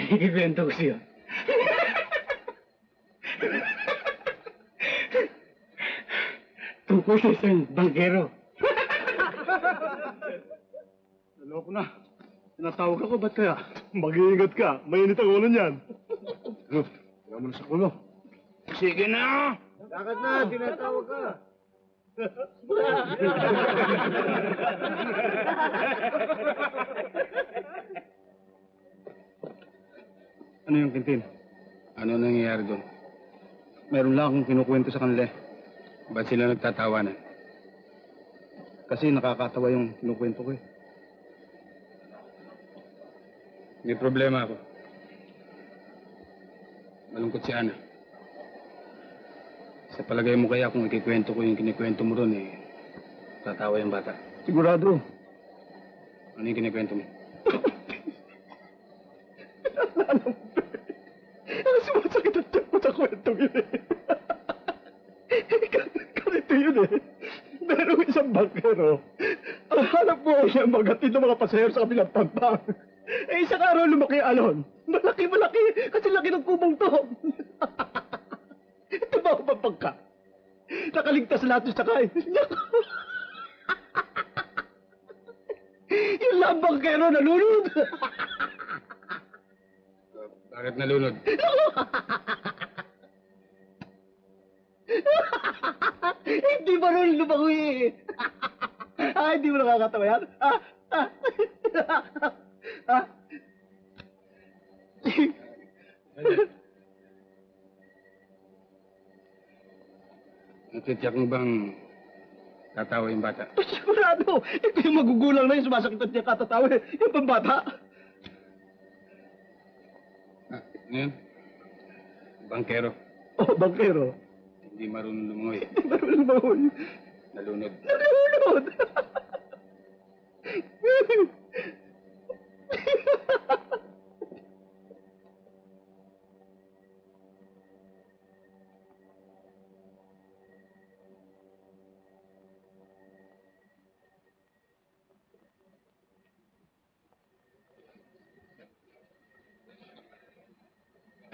Ikikwento ko sa'yo. Tungkol sa isang bangkero. Naloko na. Tinatawag ako, ba't kaya? Mag-iingat ka. Mainit ang ulo niyan. Ano? Wala mo na sa ulo. Sige na! Dagat na, tinatawag ka. Ano yung Tintin? Ano nangyayari doon? Meron lang akong kinukwento sa kanila. Ba't sila nagtatawanan? Kasi nakakatawa yung kinukwento ko eh. May problema ako. Malungkot si Ana. Sa palagay mo kaya kung ikikwento ko yung kinikwento mo ron eh, tatawa yung bata. Sigurado. Ano yung kinikwento mo? Ang sumasakit ang tiyak mo sa kwentong yun eh. Ganito yun eh. Merong isang bangkero. Ang hanap mo ay siyang magatid ng mga pasahero sa kabilang pampang. Eh, isang araw lumaki ang alon. Malaki. Kasi laki ng kubong to. Tumababag ka. Nakaligtas lahat yung sakay. Yung lambang kero nalunod. Bakit nalunod? Hindi ba rin lumangoy eh. Hindi mo nakakatawa yan? Natitiyak mo bang tatawa yung bata? Sigurado. Ito yung magugulang na yung sumasakit at niya katatawa eh. Yung pambata. Ano yun? Bangkero. Oh, bangkero. Hindi marunong lumangoy. Marunong lumangoy. Nalunod. Nalunod.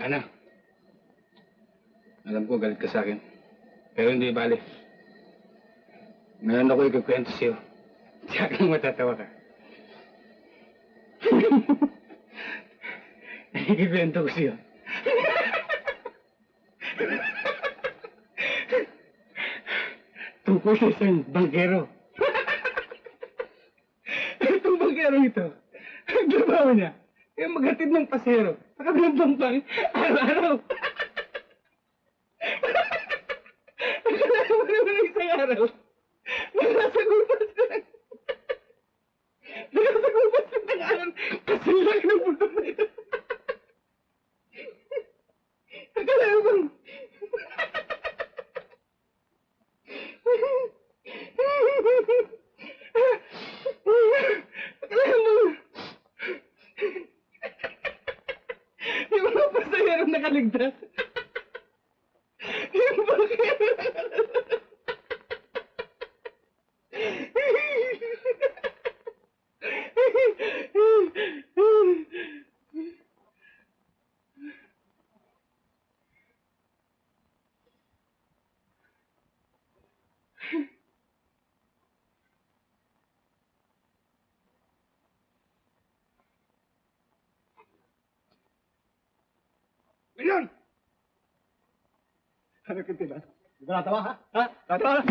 Ana, alam ko galit ka sa akin. Pero hindi bale. Ngayon ako ikukwento sa'yo. Tsaka kang matatawa ka. Ikikwento ko sa'yo. Tungkol sa isang bangkero. Itong bangkero ito, ang trabaho niya, yung maghatid ng pasero sa kabilang pampang araw-araw. Akala mo naman ng isang araw, nakasagupas ka lang. Nakasagupas ka ng araw kasi laki ng bundok na ito. Akala mo bang... Akala mo... Yung mga pasahero nakaligtas. Yung bangkero Ano kintilan? Hindi ka natawa ha? Ha? Natawa?